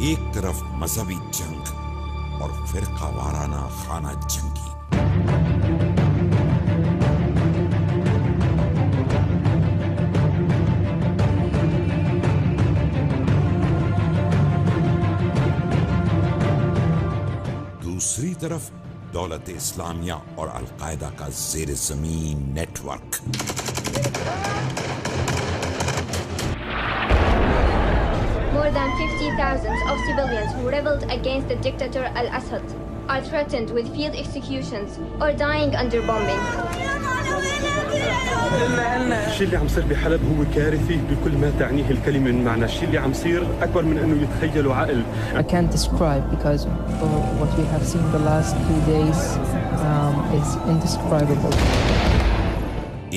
ایک طرف مذہبی جنگ اور فرقہ وارانہ خانہ جنگی۔ دوسری طرف دولت اسلامیہ اور القاعدہ کا زیر زمین net work. More than 50,000 of civilians who rebelled against the dictator al-Assad are threatened with field executions or dying under bombing. الشيء اللي عم يصير بحلب هو كارثي بكل ما تعنيه الكلمة من معنى. الشيء اللي عم يصير أكبر من إنه يتخيلوا عقل. I can't describe because what we have seen the last 2 days is indescribable.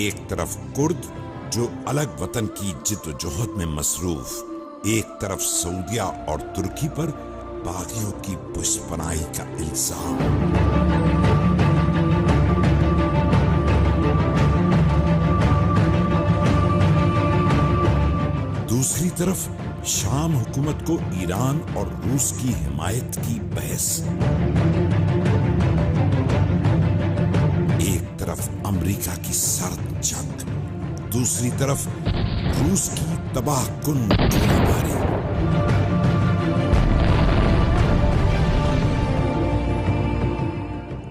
ایک طرف کرد جو الگ وطن کی جد و جہد میں مصروف، ایک طرف سعودیہ اور ترکی پر باغیوں کی پشت پناہی کا الزام۔ دوسری طرف شام حکومت کو ایران اور روس کی حمایت کی بحث۔ ایک طرف امریکہ کی سرد جنگ، دوسری طرف روس کی تباہ کن گولی باری۔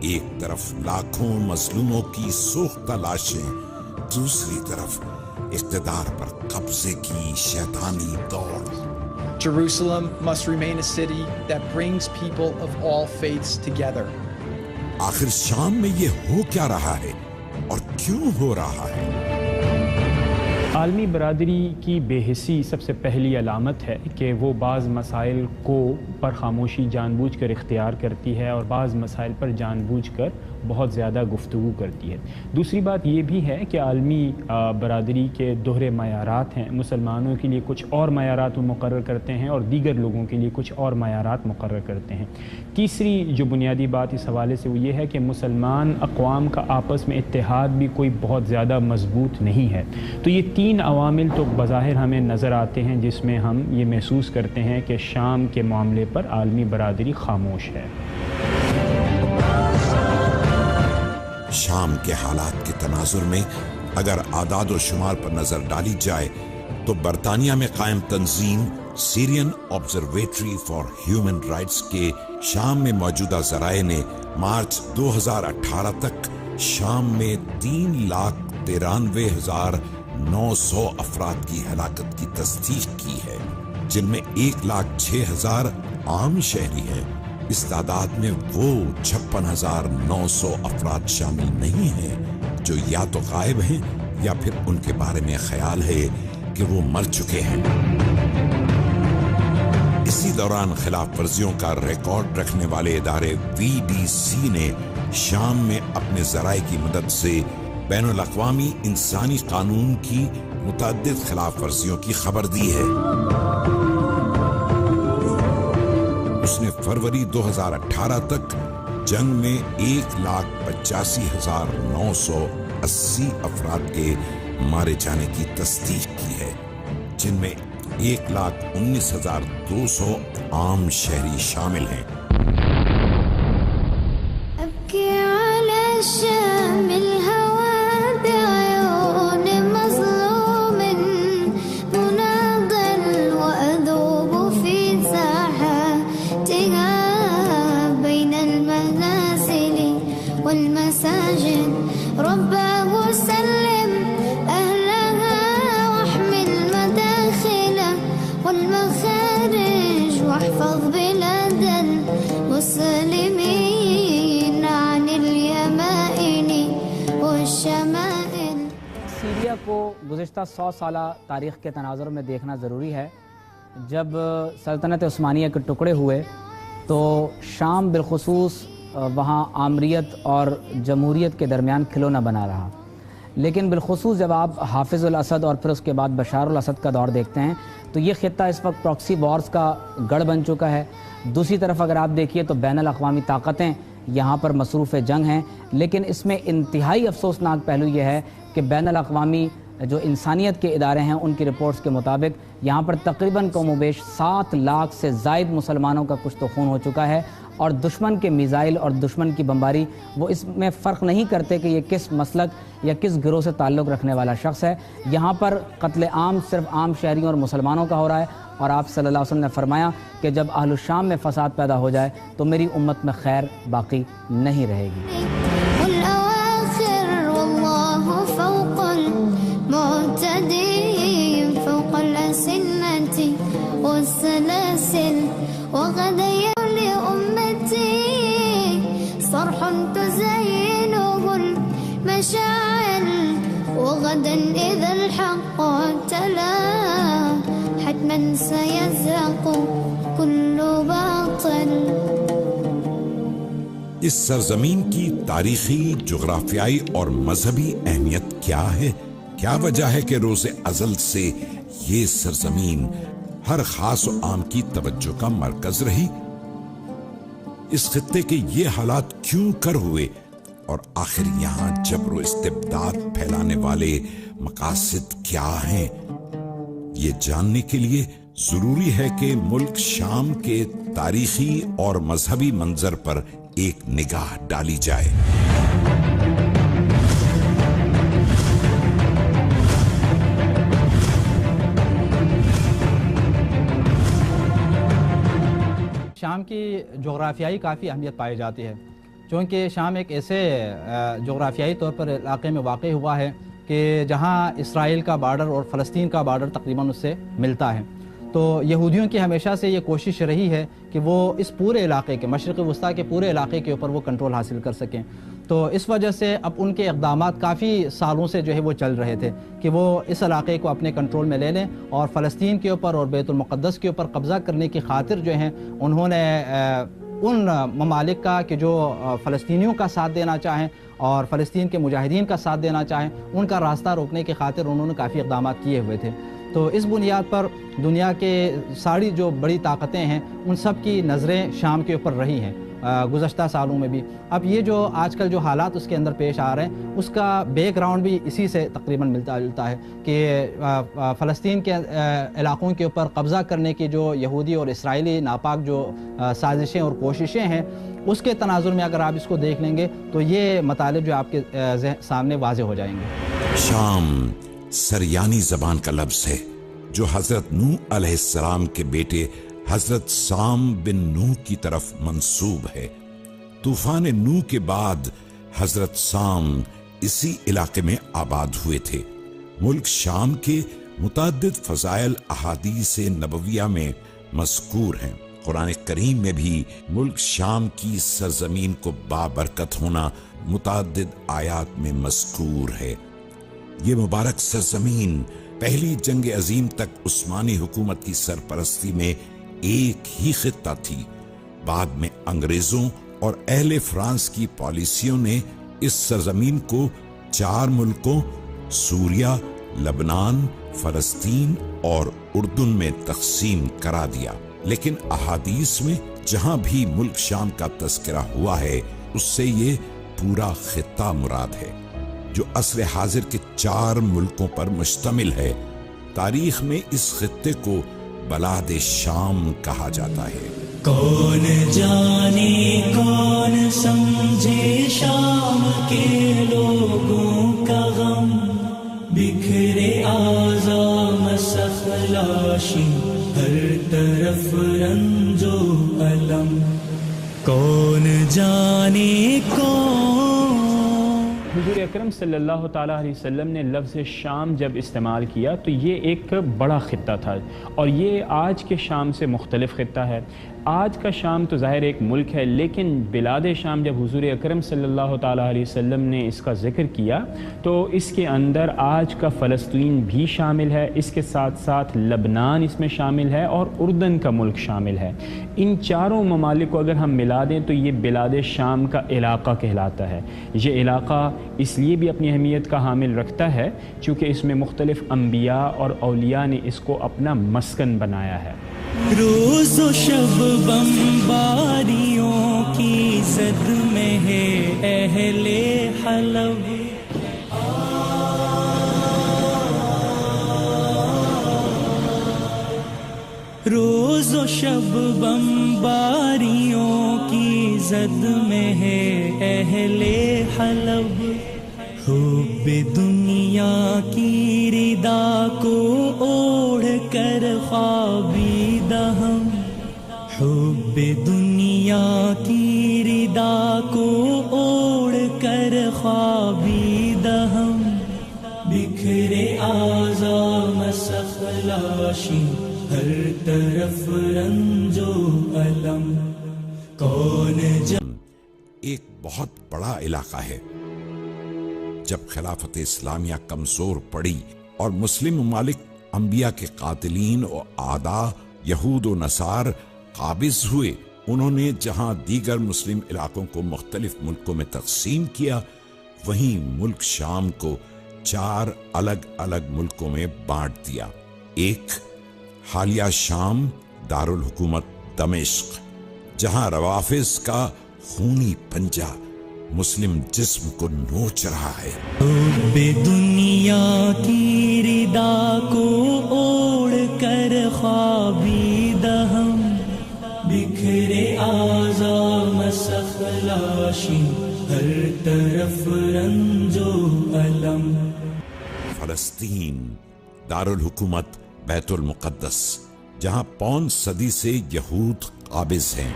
ایک طرف لاکھوں مظلوموں کی سوختہ لاشیں، دوسری طرف اقتدار پر قبضے کی شیطانی دوڑ۔ Jerusalem must remain a city that brings people of all faiths together. آخر شام میں یہ ہو کیا رہا ہے اور کیوں ہو رہا ہے؟ عالمی برادری کی بے حسی سب سے پہلی علامت ہے کہ وہ بعض مسائل پر خاموشی جان بوجھ کر اختیار کرتی ہے اور بعض مسائل پر جان بوجھ کر بہت زیادہ گفتگو کرتی ہے۔ دوسری بات یہ بھی ہے کہ عالمی برادری کے دوہرے معیارات ہیں، مسلمانوں کے لیے کچھ اور معیارات وہ مقرر کرتے ہیں اور دیگر لوگوں کے لیے کچھ اور معیارات مقرر کرتے ہیں۔ تیسری جو بنیادی بات اس حوالے سے وہ یہ ہے کہ مسلمان اقوام کا آپس میں اتحاد بھی کوئی بہت زیادہ مضبوط نہیں ہے۔ تو یہ 3 عوامل تو بظاہر ہمیں نظر آتے ہیں جس میں ہم یہ محسوس کرتے ہیں کہ شام کے معاملے پر عالمی برادری خاموش ہے۔ شام کے حالات کے تناظر میں اگر اعداد و شمار پر نظر ڈالی جائے تو برطانیہ میں قائم تنظیم سیرین آبزرویٹری فار ہیومن رائٹس کے شام میں موجودہ ذرائع نے مارچ 2018 تک شام میں 3,93,900 افراد کی ہلاکت کی تصدیق کی ہے، جن میں 1,06,000 عام شہری ہیں۔ اس تعداد میں وہ 56,900 افراد شامل نہیں ہیں جو یا تو غائب ہیں یا پھر ان کے بارے میں خیال ہے کہ وہ مر چکے ہیں۔ اسی دوران خلاف ورزیوں کا ریکارڈ رکھنے والے ادارے VDC نے شام میں اپنے ذرائع کی مدد سے بین الاقوامی انسانی قانون کی متعدد خلاف ورزیوں کی خبر دی ہے۔ اس نے فروری 2018 تک جنگ میں 1,85,980 افراد کے مارے جانے کی تصدیق کی ہے، جن میں 1,19,200 عام شہری شامل ہیں۔ سیریا کو گزشتہ 100 سالہ تاریخ کے تناظر میں دیکھنا ضروری ہے۔ جب سلطنت عثمانیہ کے ٹکڑے ہوئے تو شام بالخصوص وہاں آمریت اور جمہوریت کے درمیان کھلونا بنا رہا، لیکن بالخصوص جب آپ حافظ الاسد اور پھر اس کے بعد بشار الاسد کا دور دیکھتے ہیں تو یہ خطہ اس وقت پراکسی وارز کا گڑھ بن چکا ہے۔ دوسری طرف اگر آپ دیکھیے تو بین الاقوامی طاقتیں یہاں پر مصروف جنگ ہیں، لیکن اس میں انتہائی افسوسناک پہلو یہ ہے کہ بین الاقوامی جو انسانیت کے ادارے ہیں ان کی رپورٹس کے مطابق یہاں پر تقریباً کم و بیش 7 لاکھ سے زائد مسلمانوں کا کشت و خون ہو چکا ہے، اور دشمن کے میزائل اور دشمن کی بمباری وہ اس میں فرق نہیں کرتے کہ یہ کس مسلک یا کس گروہ سے تعلق رکھنے والا شخص ہے۔ یہاں پر قتل عام صرف عام شہریوں اور مسلمانوں کا ہو رہا ہے، اور آپ صلی اللہ علیہ وسلم نے فرمایا کہ جب اہل الشام میں فساد پیدا ہو جائے تو میری امت میں خیر باقی نہیں رہے گی۔ صرح تزينه المشاعل وغدا إذا الحق تلا حتما سيزهق كل باطل۔ اس سرزمین کی تاریخی، جغرافیائی اور مذہبی اہمیت کیا ہے؟ کیا وجہ ہے کہ روز ازل سے یہ سرزمین ہر خاص و عام کی توجہ کا مرکز رہی؟ اس خطے کے یہ حالات کیوں کر ہوئے، اور آخر یہاں جبر و استبداد پھیلانے والے مقاصد کیا ہیں؟ یہ جاننے کے لیے ضروری ہے کہ ملک شام کے تاریخی اور مذہبی منظر پر ایک نگاہ ڈالی جائے۔ شام کی جغرافیائی کافی اہمیت پائی جاتی ہے، چونکہ شام ایک ایسے جغرافیائی طور پر علاقے میں واقع ہوا ہے کہ جہاں اسرائیل کا بارڈر اور فلسطین کا بارڈر تقریباً اس سے ملتا ہے۔ تو یہودیوں کی ہمیشہ سے یہ کوشش رہی ہے کہ وہ اس پورے علاقے کے، مشرق وسطیٰ کے پورے علاقے کے اوپر وہ کنٹرول حاصل کر سکیں۔ تو اس وجہ سے اب ان کے اقدامات کافی سالوں سے جو ہے وہ چل رہے تھے کہ وہ اس علاقے کو اپنے کنٹرول میں لے لیں، اور فلسطین کے اوپر اور بیت المقدس کے اوپر قبضہ کرنے کی خاطر جو ہیں انہوں نے ان ممالک کا کہ جو فلسطینیوں کا ساتھ دینا چاہیں اور فلسطین کے مجاہدین کا ساتھ دینا چاہیں، ان کا راستہ روکنے کی خاطر انہوں نے کافی اقدامات کیے ہوئے تھے۔ تو اس بنیاد پر دنیا کے ساری جو بڑی طاقتیں ہیں ان سب کی نظریں شام کے اوپر رہی ہیں گزشتہ سالوں میں بھی۔ اب یہ جو آج کل جو حالات اس کے اندر پیش آ رہے ہیں اس کا بیک گراؤنڈ بھی اسی سے تقریباً ملتا جلتا ہے کہ فلسطین کے علاقوں کے اوپر قبضہ کرنے کی جو یہودی اور اسرائیلی ناپاک جو سازشیں اور کوششیں ہیں، اس کے تناظر میں اگر آپ اس کو دیکھ لیں گے تو یہ مطالب جو آپ کے سامنے واضح ہو جائیں گے۔ شام سریانی زبان کا لفظ ہے جو حضرت نوح علیہ السلام کے بیٹے حضرت سام بن نوح کی طرف منسوب ہے۔ طوفان نوح کے بعد حضرت سام اسی علاقے میں آباد ہوئے تھے۔ ملک شام کے متعدد فضائل احادیث نبویہ میں مذکور ہیں۔ قرآن کریم میں بھی ملک شام کی سرزمین کو بابرکت ہونا متعدد آیات میں مذکور ہے۔ یہ مبارک سرزمین پہلی جنگ عظیم تک عثمانی حکومت کی سرپرستی میں ایک ہی خطہ تھی۔ بعد میں انگریزوں اور اہل فرانس کی پالیسیوں نے اس سرزمین کو 4 ملکوں سوریہ، لبنان، فلسطین اور اردن میں تقسیم کرا دیا۔ لیکن احادیث میں جہاں بھی ملک شام کا تذکرہ ہوا ہے اس سے یہ پورا خطہ مراد ہے جو عصر حاضر کے 4 ملکوں پر مشتمل ہے۔ تاریخ میں اس خطے کو بلاد شام کہا جاتا ہے۔ کون جانے کون سمجھے شام کے لوگوں کا غم، بکھرے آزام سخلاشی ہر طرف رنج و الم، کون جانے کون۔ حضور اکرم صلی اللہ تعالیٰ علیہ وسلم نے لفظ شام جب استعمال کیا تو یہ ایک بڑا خطہ تھا، اور یہ آج کے شام سے مختلف خطہ ہے۔ آج کا شام تو ظاہر ایک ملک ہے، لیکن بلاد شام جب حضور اکرم صلی اللہ تعالیٰ علیہ وسلم نے اس کا ذکر کیا تو اس کے اندر آج کا فلسطین بھی شامل ہے، اس کے ساتھ ساتھ لبنان اس میں شامل ہے اور اردن کا ملک شامل ہے۔ ان چاروں ممالک کو اگر ہم ملا دیں تو یہ بلاد شام کا علاقہ کہلاتا ہے۔ یہ علاقہ اس لیے بھی اپنی اہمیت کا حامل رکھتا ہے چونکہ اس میں مختلف انبیاء اور اولیاء نے اس کو اپنا مسکن بنایا ہے۔ روز و شب بمباریوں کی زد میں ہے اہل حلب، روز و شب بمباریوں کی زد میں ہے اہل حلب، حب دنیا کی ردا کو اوڑھ کر خوابیدہ ہم، حب دنیا کی ردا کو اوڑھ کر خوابیدہ ہم، بکھرے اعضاء مسخ لاشی ہر طرف رنج و الم، کون ایک بہت بڑا علاقہ ہے۔ جب خلافت اسلامیہ کمزور پڑی اور مسلم ممالک انبیاء کے قاتلین و اعداء یہود و نصار قابض ہوئے، انہوں نے جہاں دیگر مسلم علاقوں کو مختلف ملکوں میں تقسیم کیا، وہیں ملک شام کو 4 الگ الگ ملکوں میں بانٹ دیا۔ ایک حالیہ شام دارالحکومت دمشق، جہاں روافض کا خونی پنجہ مسلم جسم کو نوچ رہا ہے۔ حب دنیا کی ردا کو اوڑھ کر خوابیدہ ہم، بکھرے اعضاء مسخ لاشی ہر طرف رنج و الم۔ فلسطین دارالحکومت بیت المقدس، جہاں 5 صدی سے یہود قابض ہیں۔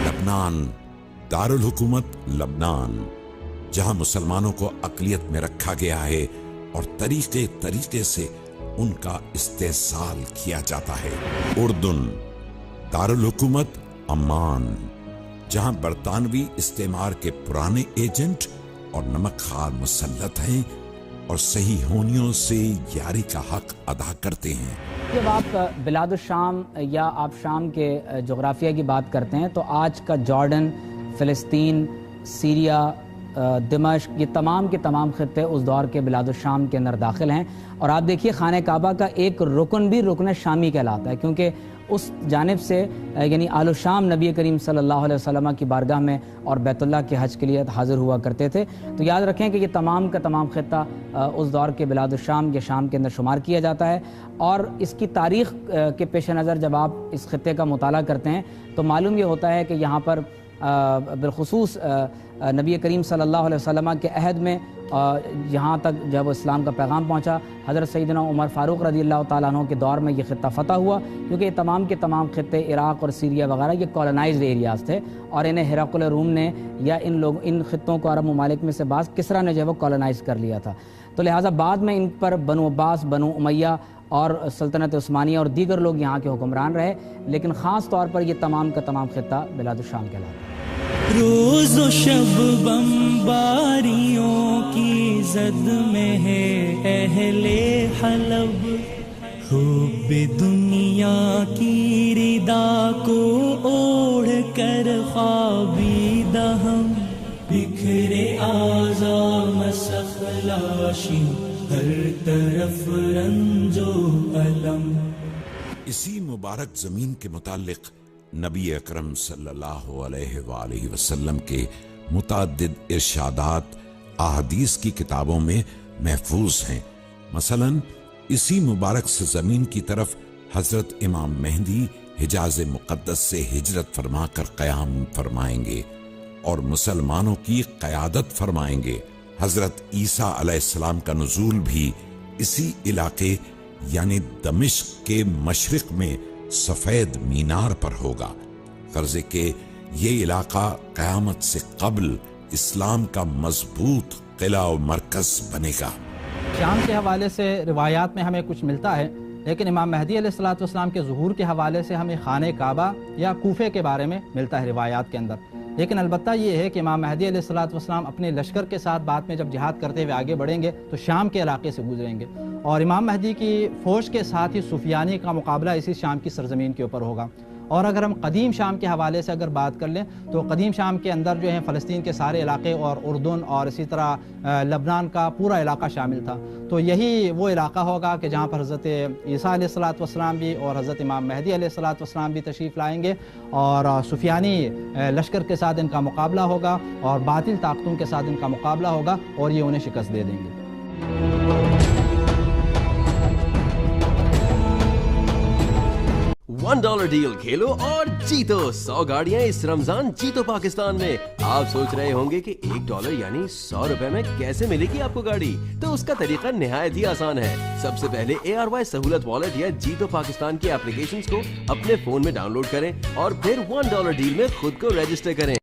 لبنان دارالحکومت لبنان، جہاں مسلمانوں کو اقلیت میں رکھا گیا ہے اور طریقے سے ان کا استحصال کیا جاتا ہے۔ اردن دارالحکومت عمان، جہاں برطانوی استعمار کے پرانے ایجنٹ اور نمک خوار مسلط ہیں اور صحیح ہونیوں سے یاری کا حق ادا کرتے ہیں۔ جب آپ بلاد الشام یا آپ شام کے جغرافیہ کی بات کرتے ہیں تو آج کا جارڈن، فلسطین، سیریا، دمشق، یہ تمام کے تمام خطے اس دور کے بلاد الشام کے اندر داخل ہیں۔ اور آپ دیکھیے خانہ کعبہ کا ایک رکن بھی رکن شامی کہلاتا ہے، کیونکہ اس جانب سے یعنی آل الشام نبی کریم صلی اللہ علیہ وسلم کی بارگاہ میں اور بیت اللہ کے حج کے لیے حاضر ہوا کرتے تھے۔ تو یاد رکھیں کہ یہ تمام کا تمام خطہ اس دور کے بلاد الشام یا شام کے اندر شمار کیا جاتا ہے۔ اور اس کی تاریخ کے پیش نظر جب آپ اس خطے کا مطالعہ کرتے ہیں تو معلوم یہ ہوتا ہے کہ یہاں پر بالخصوص نبی کریم صلی اللہ علیہ وسلم کے عہد میں یہاں تک جب اسلام کا پیغام پہنچا، حضرت سیدنا عمر فاروق رضی اللہ تعالیٰ عنہ کے دور میں یہ خطہ فتح ہوا، کیونکہ یہ تمام کے تمام خطے عراق اور سیریا وغیرہ یہ کالونائزڈ ایریاز تھے، اور انہیں ہرقل روم نے یا ان خطوں کو عرب ممالک میں سے بعض کسریٰ نے جو ہے وہ کالونائز کر لیا تھا۔ تو لہٰذا بعد میں ان پر بنو عباس، بنو امیہ اور سلطنت عثمانیہ اور دیگر لوگ یہاں کے حکمران رہے، لیکن خاص طور پر یہ تمام کا تمام خطہ بلاد الشام کہلاتا ہے۔ روز و شب بمباریوں کی زد میں ہے اہل حلب، حب دنیا کی ردا کو اوڑھ کر خوابیدہ ہم، بکھرے اعضاء مسخ لاشی ہر طرف رنج و الم۔ اسی مبارک زمین کے متعلق نبی اکرم صلی اللہ علیہ وآلہ وسلم کے متعدد ارشادات احادیث کی کتابوں میں محفوظ ہیں۔ مثلا اسی مبارک سے زمین کی طرف حضرت امام مہدی حجاز مقدس سے ہجرت فرما کر قیام فرمائیں گے اور مسلمانوں کی قیادت فرمائیں گے۔ حضرت عیسیٰ علیہ السلام کا نزول بھی اسی علاقے یعنی دمشق کے مشرق میں سفید مینار پر ہوگا، غرض کہ یہ علاقہ قیامت سے قبل اسلام کا مضبوط قلعہ و مرکز بنے گا۔ شام کے حوالے سے روایات میں ہمیں کچھ ملتا ہے، لیکن امام مہدی علیہ السلام کے ظہور کے حوالے سے ہمیں خانہ کعبہ یا کوفے کے بارے میں ملتا ہے روایات کے اندر۔ لیکن البتہ یہ ہے کہ امام مہدی علیہ السلام اپنے لشکر کے ساتھ بعد میں جب جہاد کرتے ہوئے آگے بڑھیں گے تو شام کے علاقے سے گزریں گے، اور امام مہدی کی فوج کے ساتھ ہی سفیانی کا مقابلہ اسی شام کی سرزمین کے اوپر ہوگا۔ اور اگر ہم قدیم شام کے حوالے سے اگر بات کر لیں تو قدیم شام کے اندر جو ہیں فلسطین کے سارے علاقے اور اردن اور اسی طرح لبنان کا پورا علاقہ شامل تھا، تو یہی وہ علاقہ ہوگا کہ جہاں پر حضرت عیسیٰ علیہ السلام بھی اور حضرت امام مہدی علیہ السلام بھی تشریف لائیں گے، اور سفیانی لشکر کے ساتھ ان کا مقابلہ ہوگا اور باطل طاقتوں کے ساتھ ان کا مقابلہ ہوگا اور یہ انہیں شکست دے دیں گے۔ $1 ڈیل کھیلو اور جیتو 100 گاڑیاں اس رمضان جیتو پاکستان میں. آپ سوچ رہے ہوں گے کہ $1 یعنی 100 روپے میں کیسے ملے گی آپ کو گاڑی؟ تو اس کا طریقہ نہایت ہی آسان ہے. سب سے پہلے ARY سہولت والیٹ یا جیتو پاکستان کی اپلیکیشنز کو اپنے فون میں ڈاؤن لوڈ کریں اور پھر $1 ڈیل میں خود کو رجسٹر کریں.